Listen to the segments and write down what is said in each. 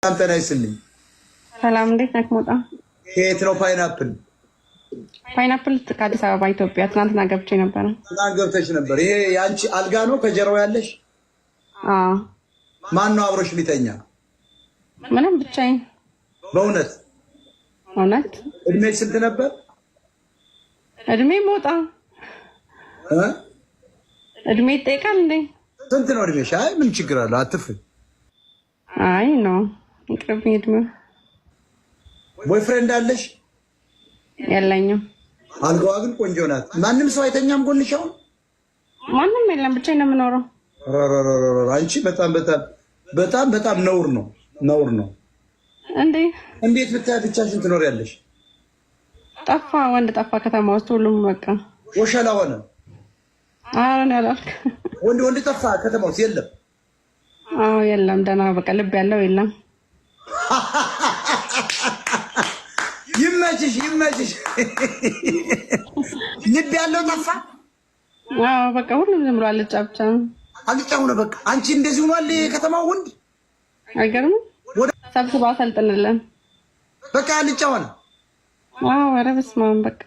አንተ ነይስልኝ ሰላም እንዴት ነህ? ሞጣ ከየት ነው? ፓይናፕል ከአዲስ አበባ ኢትዮጵያ። ትናንትና ገብቼ ነበር። ትናንት ገብተሽ ነበር? ይሄ ያንቺ አልጋ ነው ከጀርባው ያለሽ? አዎ። ማን ነው አብሮሽ ሊተኛ? ምንም ብቻዬን። በእውነት እውነት? እድሜሽ ስንት ነበር? እድሜ ሞጣ እድሜ ይጠይቃል እንዴ? ስንት ነው እድሜሽ? አይ ምን ችግር አለው አትፍሪ። አይ ነው ይቅርብኝ እድሜው። ቦይፍሬንድ አለሽ? የለኝም። አልጋዋ ግን ቆንጆ ናት። ማንም ሰው አይተኛም ጎንሽ? አሁን ማንም የለም ብቻዬን ነው የምኖረው። አንቺ በጣም ነውር ነው እንዴ? እንዴት ብቻሽን ትኖሪያለሽ? ጠፋ ወንድ ጠፋ ከተማ ውስጥ ሁሉም በቃ ወሸላ ሆነ። አሁን ያላልክ ወንድ ጠፋ ከተማ ውስጥ የለም። አዎ የለም። ደህና በቃ ልብ ያለው የለም። ይመችሽ ልብ ያለው ጠፋ። አዎ በቃ ሁሉም ዝም ብሎ አልጫ ብቻ ነው። አልጫ ሆነ በቃ። አንቺ እንደዚህ ሆኗል የከተማው ወንድ። አይገርምም? ሰብስባ አሰልጥንልን በቃ አልጫ ሆነ። አዎ ኧረ በስመ አብ በቃ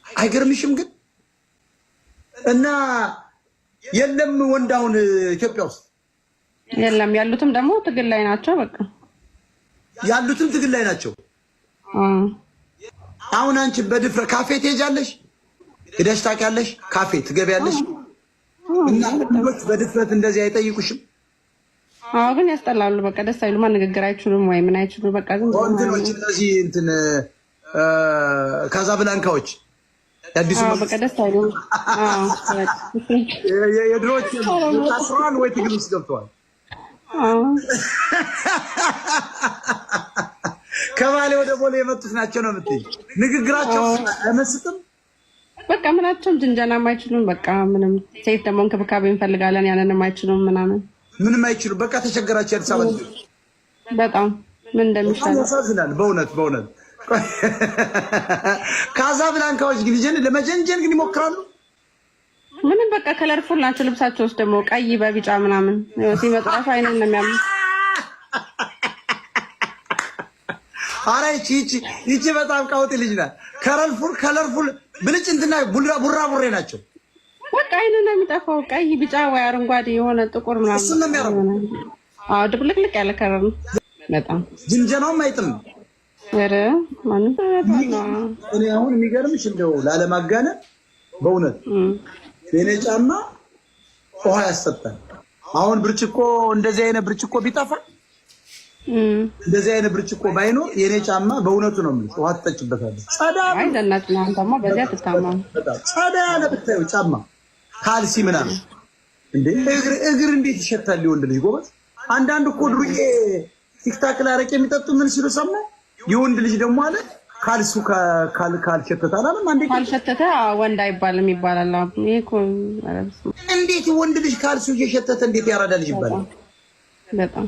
አይገርምሽም? ግን እና የለም ወንድ አሁን ኢትዮጵያ ውስጥ የለም። ያሉትም ደግሞ ትግል ላይ ናቸው። በቃ ያሉትም ትግል ላይ ናቸው። አሁን አንቺ በድፍረት ካፌ ትሄጃለሽ? ሄደሽ ታውቂያለሽ? ካፌ ትገቢያለሽ? እና ወንዶች በድፍረት እንደዚህ አይጠይቁሽም? አዎ ግን ያስጠላሉ። በቃ ደስ አይሉም። ንግግር አይችሉም ወይ ምን አይችሉም። በቃ ዝም ብሎ ወንዶች እነዚህ ካዛብላንካዎች አዲሱ በቃ ደስ አይሉም። የድሮች ታስረዋል ወይ ትግል ውስጥ ገብተዋል? ከባሌ ወደ ቦሌ የመጡት ናቸው ነው የምትይኝ? ንግግራቸው አይመስጥም? በቃ ምናቸውም ጅንጀናም አይችሉም። በቃ ምንም ሴት ደግሞ እንክብካቤ እንፈልጋለን ያንንም አይችሉም። ምንም አይችሉም። በቃ ተቸገራቸው። አዲስ አበባ በጣም ምን እንደሚሻል ያሳዝናል። በእውነት ካዛብላንካዎች ግን ለመጀንጀን ግን ይሞክራሉ። ምንም በቃ ከለርፉል ናቸው። ልብሳቸው ውስጥ ደግሞ ቀይ በቢጫ ምናምን ሲመጡ ራሱ አይነን ነው የሚያምኑ። አረ ይቺ በጣም ቀውጢ ልጅ ናት። ከለርፉል ብልጭ እንትና ቡራቡሬ ናቸው። በቃ አይነን ነው የሚጠፋው። ቀይ ቢጫ ወይ አረንጓዴ የሆነ ጥቁር ምናምን እሱን ነው የሚያደርጉት። አዎ ድብልቅልቅ ያለ ከለር ነው በጣም። ጅንጀናውም አይጥም። ኧረ ማንም እኔ አሁን የሚገርምሽ እንደው ላለማጋነ በእውነት የኔ ጫማ ውሃ ያሰጣል። አሁን ብርጭቆ እንደዚህ አይነት ብርጭቆ ቢጠፋ እንደዚህ አይነት ብርጭቆ ባይኖር የኔ ጫማ በእውነቱ ነው የምልሽ ውሃ ትጠጭበታለሽ። ጸዳ አይ ደናት ነው አንተማ በዚያ ተታማም ጸዳ ያለ ብታዩ ጫማ ካልሲ ምናምን እንዴ እግር እንዴት ይሸታል የወንድ ልጅ ጎበዝ። አንዳንድ እኮ ድሩዬ ቲክታክ ላይ አረቄ የሚጠጡ ምን ሲሉ ሰማ የወንድ ልጅ ደግሞ አለ ካልሱ ካልሸተተ አላለም አንዴ ካልሸተተ ወንድ አይባልም ይባላል። ይሄ እኮ እንዴት ወንድ ልጅ ካልሱ እየሸተተ እንዴት ያራዳ ልጅ ይባላል? በጣም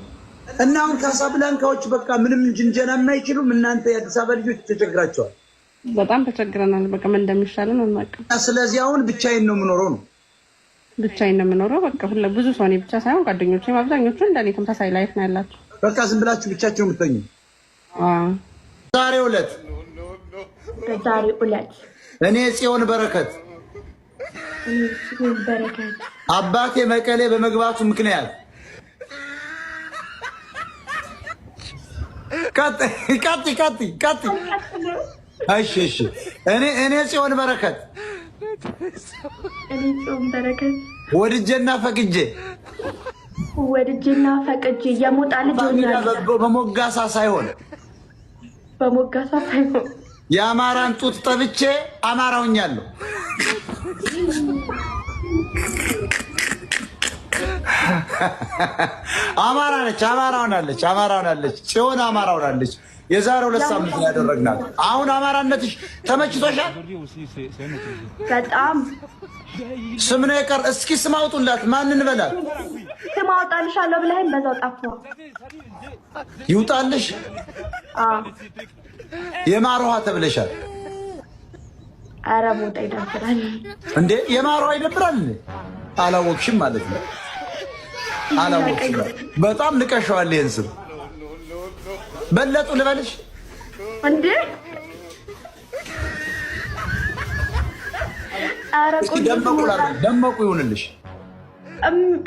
እና አሁን ካሳብላንካዎች በቃ ምንም ጅንጀና የማይችሉም። እናንተ የአዲስ አበባ ልጆች ተቸግራቸዋል። በጣም ተቸግረናል። በቃ ምን እንደሚሻለን አናውቅም። ስለዚህ አሁን ብቻዬን ነው የምኖረው ነው ብቻዬን ነው የምኖረው። በቃ ብዙ ሰው እኔ ብቻ ሳይሆን ጓደኞቼም አብዛኞቹ እንደኔ ተመሳሳይ ላይፍ ነው ያላቸው። በቃ ዝም ብላችሁ ብቻችሁ የምትተኙ። ዛሬው ዕለት እኔ ጽዮን በረከት አባቴ መቀሌ በመግባቱ ምክንያት ቀጥ እሺ እኔ ጽዮን በረከት ወድጄና ፈቅጄ የሞጣ ልጅ በሞጋሳ ሳይሆን የአማራን ጡት ጠብቼ አማራውኛለሁ። አማራ ነች፣ አማራውናለች። ጽዮን አማራውናለች። የዛሬ 2 ሳምንት ያደረግናት። አሁን አማራነትሽ ተመችቶሻል? በጣም ስም ነው የቀር። እስኪ ስም አውጡላት። ማንን በላት? ስም አውጣልሻለሁ ብለኸኝ በዛው ጠፋ። ይውጣልሽ። የማር ውሃ ተብለሻል። ኧረ ሞጣ ይደብራል እንዴ! የማር ውሃ ይደብራል እንዴ? አላወቅሽም ማለት ነው። አላወቅሽም። በጣም ንቀሻዋል ይሄን ስም በለጡ ልበልሽ እንዴ? ኧረ ደመቁ ይሁንልሽ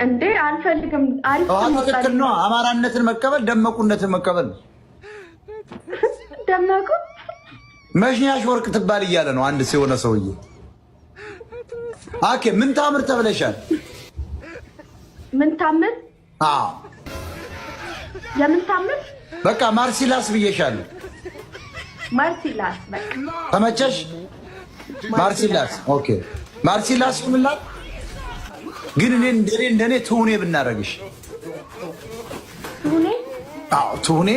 እንዴ? አልፈልግም። አሪፍ ትክክል ነው። አማራነትን መቀበል ደመቁነትን መቀበል። ደመቁ መሽኛሽ ወርቅ ትባል እያለ ነው አንድ ሲሆነ ሰውዬ። አኬ ምን ታምር ተብለሻል? ምን ታምር? አዎ የምን ታምር? በቃ ማርሲላስ ብዬሻለሁ። ማርሲላስ በቃ ተመቸሽ? ማርሲላስ ኦኬ። ማርሲላስ ይሁንላት። ግን እኔ እንደኔ ትሁኔ ብናረግሽ። ትሁኔ? አዎ ትሁኔ።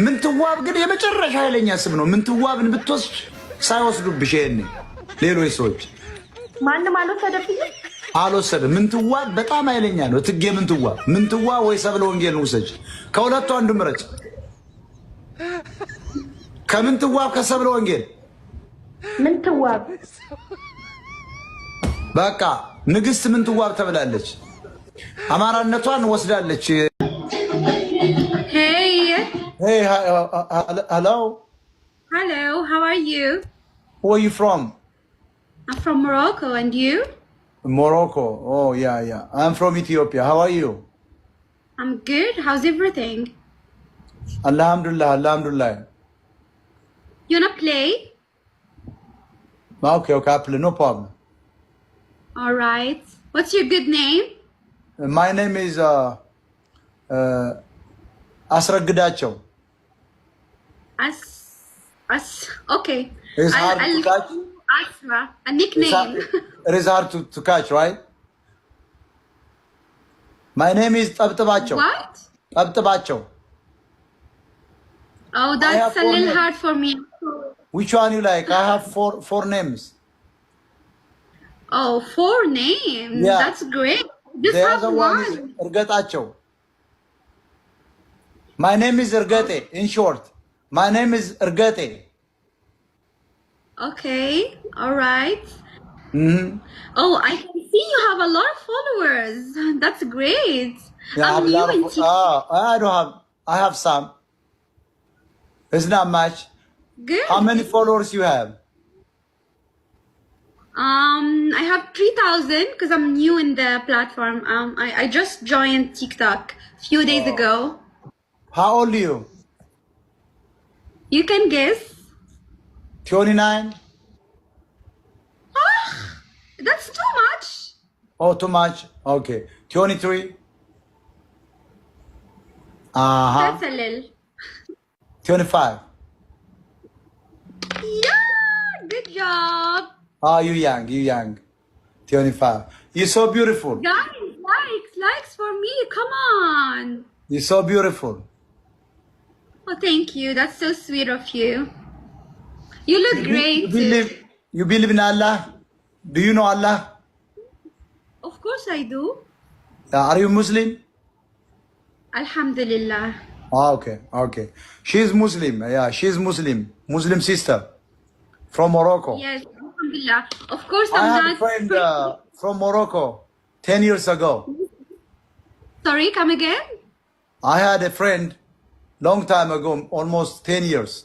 ምንትዋብ ግን የመጨረሻ ኃይለኛ ስም ነው። ምንትዋብን ብትወስድ ሳይወስዱብሽ ይሄኔ ሌሎች ሰዎች ማንም አልወሰደብኝም። አልወሰድም። ምንትዋብ በጣም ኃይለኛ ነው። እትጌ ምንትዋብ ወይ ሰብለ ወንጌል ነው ውሰጅ። ከሁለቱ አንዱ ምረጭ። ከምንትዋብ ከሰብለ ወንጌል ምንትዋብ በቃ ንግስት ምንትዋብ ተብላለች። አማራነቷን ወስዳለች። Hey, hello. Hello, how are you? Where are you from? I'm from Morocco, and you? Morocco. Oh, yeah. I'm from Ethiopia. How are you? I'm good. How's everything? Alhamdulillah. You wanna play? Okay, I play. No problem. All right. What's your good name? My name is Asragdacho. Okay. It's hard to catch. Asra, a nickname. It is hard to catch, right? My name is Tabtabacho. What? Tabtabacho. Oh, that's a little hard for me. Which one you like? I have four names. Oh, 4 names. Yeah. That's great. Just The have other one is Ergatacho. My name is Ergate, in short. My name is Ergate. Okay, all right. Mm-hmm. Oh, I can see you have a lot of followers. That's great. Yeah, I'm new in TikTok. I have some. It's not much. Good. How many followers you have? I have 3,000 because I'm new in the platform. I just joined TikTok a few days ago. How old are you? You can guess. 29? That's too much. Oh, too much? Okay. 23? Uh-huh. That's a little. 25? Yeah, good job. Oh, you young. 25. You're so beautiful. Guys, likes for me. Come on. You're so beautiful. Oh, thank you. That's so sweet of you. You look great. You believe in Allah? Do you know Allah? Of course I do. Are you Muslim? Alhamdulillah. Oh, okay. She's Muslim. Yeah, she's Muslim. Muslim sister from Morocco. Yes, alhamdulillah. Of course I I'm had not. a friend from Morocco 10 years ago. Sorry, come again? I had a friend long time ago, almost 10 years.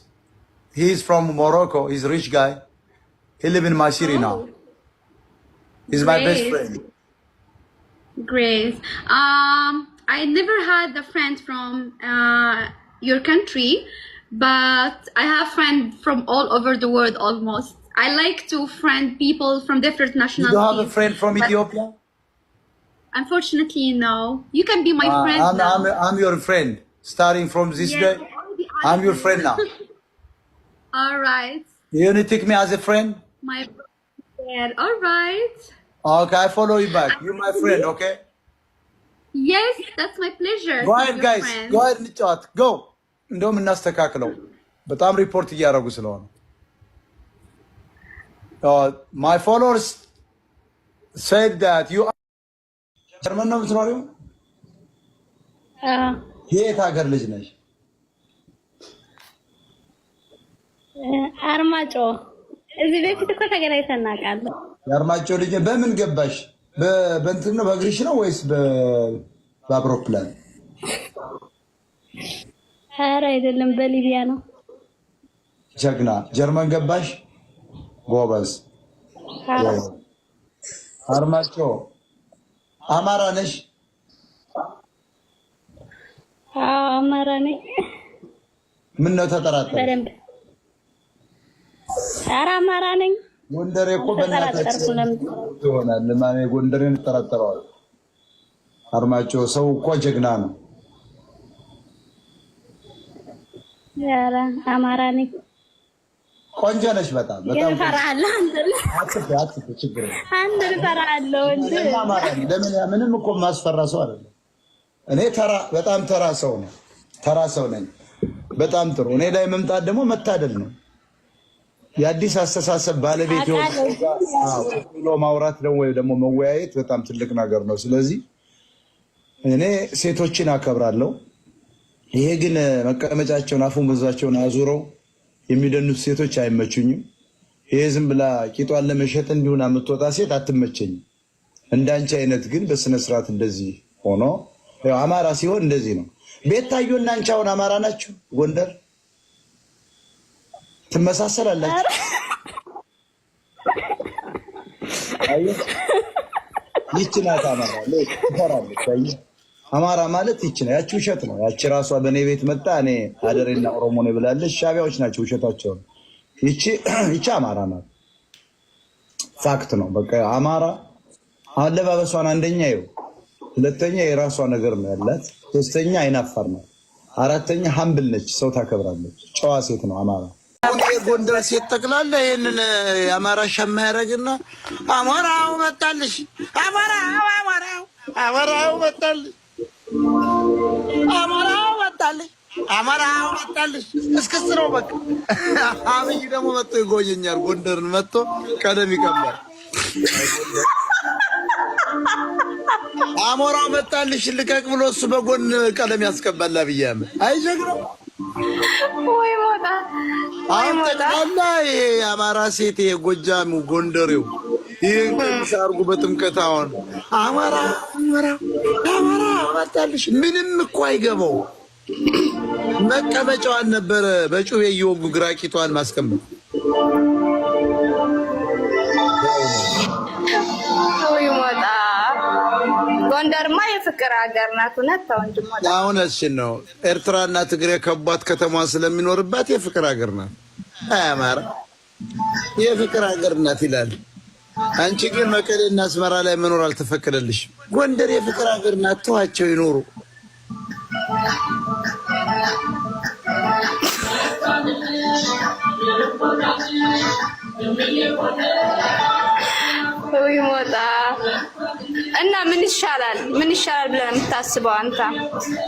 He's from Morocco. He's a rich guy. He lives in my city now. He's my best friend. Great. I never had a friend from your country, but I have friends from all over the world almost. I like to friend people from different nationalities. You have a friend from Ethiopia? Unfortunately, no. You can be my friend now. I'm your friend. Starting from this day, I'm your friend now. All right. You want to take me as a friend? My friend. All right. Okay, I follow you back. You're my friend, okay? Yes, that's my pleasure. Go ahead, guys. Go ahead and chat. Go. እንደውም እናስተካክለው በጣም ሪፖርት እያደረጉ ስለሆነ my followers said that you ጀርመን ነው የምትኖሪው? የት ሀገር ልጅ ነሽ? አርማጮ። እዚህ በፊት እኮ ተገናኝተን እናውቃለን። የአርማጮ ልጅ በምን ገባሽ? በእንትን ነው በእግርሽ ነው ወይስ በአውሮፕላን? ኧረ አይደለም በሊቢያ ነው። ጀግና ጀርመን ገባሽ? ጎበዝ። አርማጭሆ አማራ ነሽ? አማራ ነኝ። ምን ነው ተጠራጠረ? በደንብ ኧረ አማራ ነኝ። ጎንደሬ እኮ በእናታችሁ ይሆናል። ለማን ጎንደሬን ተጠራጠረዋል? አርማጭሆ ሰው እኮ ጀግና ነው። ኧረ አማራ ነኝ። ቆንጆ ነሽ በጣም በጣም ፈራለሁ። አትፍሪ ችግር የለም። አንተ ፈራለሁ እንዴ? አማራ ነኝ። ለምን ምንም እኮ ማስፈራ ሰው አይደለም። እኔ በጣም ተራ ሰው ነው። ተራ ሰው ነኝ። በጣም ጥሩ። እኔ ላይ መምጣት ደግሞ መታደል ነው። የአዲስ አስተሳሰብ ባለቤት ብሎ ማውራት ነው ወይ ደግሞ መወያየት በጣም ትልቅ ነገር ነው። ስለዚህ እኔ ሴቶችን አከብራለሁ። ይሄ ግን መቀመጫቸውን አፉን በዛቸውን አዙረው የሚደኑት ሴቶች አይመቹኝም። ይሄ ዝም ብላ ቂጧን ለመሸጥ እንዲሁን የምትወጣ ሴት አትመቸኝም። እንዳንቺ አይነት ግን በስነ ስርዓት እንደዚህ ሆኖ አማራ ሲሆን እንደዚህ ነው። ቤታዮና አንቺ አሁን አማራ ናችሁ? ጎንደር ትመሳሰላላችሁ። ይቺ ናት አማራ ትፈራለች። አማራ ማለት ይቺ ነው። ያቺ ውሸት ነው። ያቺ ራሷ በእኔ ቤት መጣ እኔ አደሬና ኦሮሞ ነው ብላለች። ሻቢያዎች ናቸው ውሸታቸው። ይቺ አማራ ናት። ፋክት ነው። በቃ አማራ አለባበሷን አንደኛ ይኸው፣ ሁለተኛ የራሷ ነገር ነው ያላት፣ ሶስተኛ አይናፋር ነው፣ አራተኛ ሀምብል ነች፣ ሰው ታከብራለች፣ ጨዋ ሴት ነው አማራ። ጎንደር ሴት ጠቅላላ ይሄንን የአማራ ሸማ ያደርግና አማራው መጣልሽ፣ አማራው መጣልሽ፣ አማራው መጣልሽ እስክስ ነው በቃ። አብይ ደግሞ መጥቶ ይጎየኛል። ጎንደርን መጥቶ ቀለም ይቀባል። አሞራው መጣልሽ ልቀቅ ብሎ እሱ በጎን ቀለም ያስቀባል። አብይ አህመድ አይጀግረው ወይ ሞታ አሁን ጠቅላላ ይሄ የአማራ ሴት ይሄ ጎጃሙ ጎንደሬው ይሄን ከሚሳርጉ በጥምቀት አሁን አማራ መጣልሽ ምንም እኮ አይገባው። መቀመጫዋን ነበረ በጩቤ እየወጉ ግራቂቷን ማስቀመጥ። ወይ ሞታ ጎንደርማ የፍቅር ሀገር ናት። እውነት ወንድሞ አሁን እሺ ነው። ኤርትራና ትግሬ ከቧት ከተማ ስለሚኖርባት የፍቅር ሀገር ናት። አማራ የፍቅር ሀገር ናት ይላል። አንቺ ግን መቀሌና አስመራ ላይ መኖር አልተፈቀደልሽ። ጎንደር የፍቅር ሀገር ናት። ተዋቸው ይኖሩ። ወይ ሞታ እና ምን ይሻላል ብለን የምታስበው አንተ?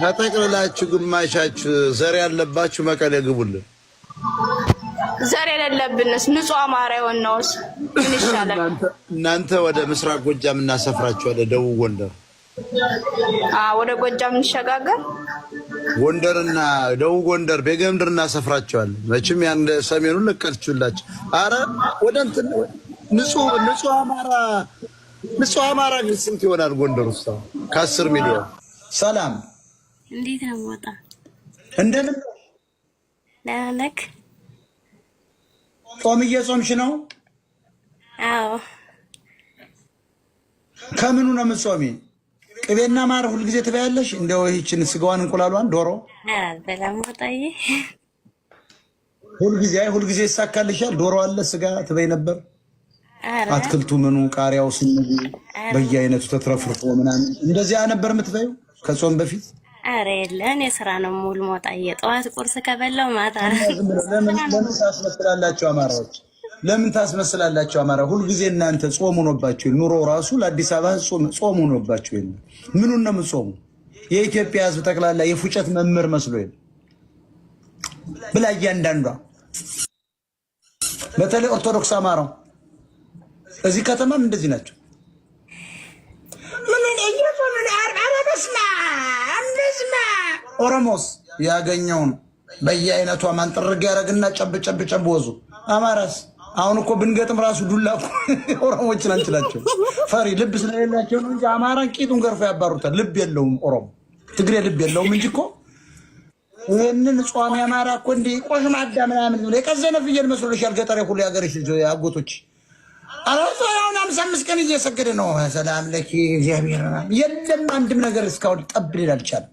ተጠቅልላችሁ ግማሻችሁ ዘር ያለባችሁ መቀሌ ግቡልን። ዘር የሌለብንስ ንጹህ አማራ የሆነውስ ምን ይሻላል? እናንተ ወደ ምስራቅ ጎጃም እናሰፍራችኋለን። ደቡብ ጎንደር ወደ ጎጃም እንሸጋገር። ጎንደርና ደቡብ ጎንደር ቤገምድር እናሰፍራችኋለን። መቼም ያን ሰሜኑን ለቀልችሁላችሁ። አረ ወደ እንትን ንጹህ አማራ ግን ስንት ይሆናል ጎንደር ውስጥ? ከ10 ሚሊዮን። ሰላም እንዴት ነው ወጣ? እንደምን ለለክ ጾም እየጾምሽ ነው? አዎ። ከምኑ ነው የምትጾሚ? ቅቤና ማር ሁልጊዜ ትበያለሽ? እንደው ይህችን ስጋዋን እንቁላሏን ዶሮ በላም ወጣዬ ሁልጊዜ ይሳካልሻል? ዶሮ አለ ስጋ ትበይ ነበር? አትክልቱ ምኑ ቃሪያው ስንጉ በየአይነቱ ተትረፍርፎ ምናምን እንደዚያ ነበር የምትበይው ከጾም በፊት? አረ የለን የሥራ ነው ሙሉ ወጣዬ። ጠዋት ቁርስ ከበላው ማታ ለምን ታስመስላላችሁ አማራዎች? ለምን ታስመስላላችሁ አማራ? ሁልጊዜ እናንተ ጾም ሆኖባችሁ ኑሮ ራሱ ለአዲስ አበባ ጾም ሆኖባችሁ ይል ምኑን ነው የምትጾሙ? የኢትዮጵያ ሕዝብ ጠቅላላ የፉጨት መምህር መስሎ ይል ብላ እያንዳንዷ በተለይ ኦርቶዶክስ አማራው እዚህ ከተማም እንደዚህ ናቸው። ኦሮሞስ ያገኘውን በየአይነቷ ማንጠርግ ያደረግና ጨብ ወዙ። አማራስ አሁን እኮ ብንገጥም ራሱ ዱላ እኮ ኦሮሞችን አንችላቸው። ፈሪ ልብ ስለሌላቸው ነው እንጂ አማራን ቂጡን ገርፎ ያባሩታል። ልብ የለውም ኦሮሞ፣ ትግሬ ልብ የለውም እንጂ እኮ ይሄንን ጾም ያማራ እኮ እንዴ ቆሽማዳ ምናምን ነው የቀዘነ ፍየል መስሎሻል? ገጠር ሁሉ ያገርሽ አጎቶች አሁን 55 ቀን እየሰገደ ነው። ሰላም ለኪ እግዚአብሔር የለም አንድም ነገር እስካሁን ጠብ ሊል አልቻለም።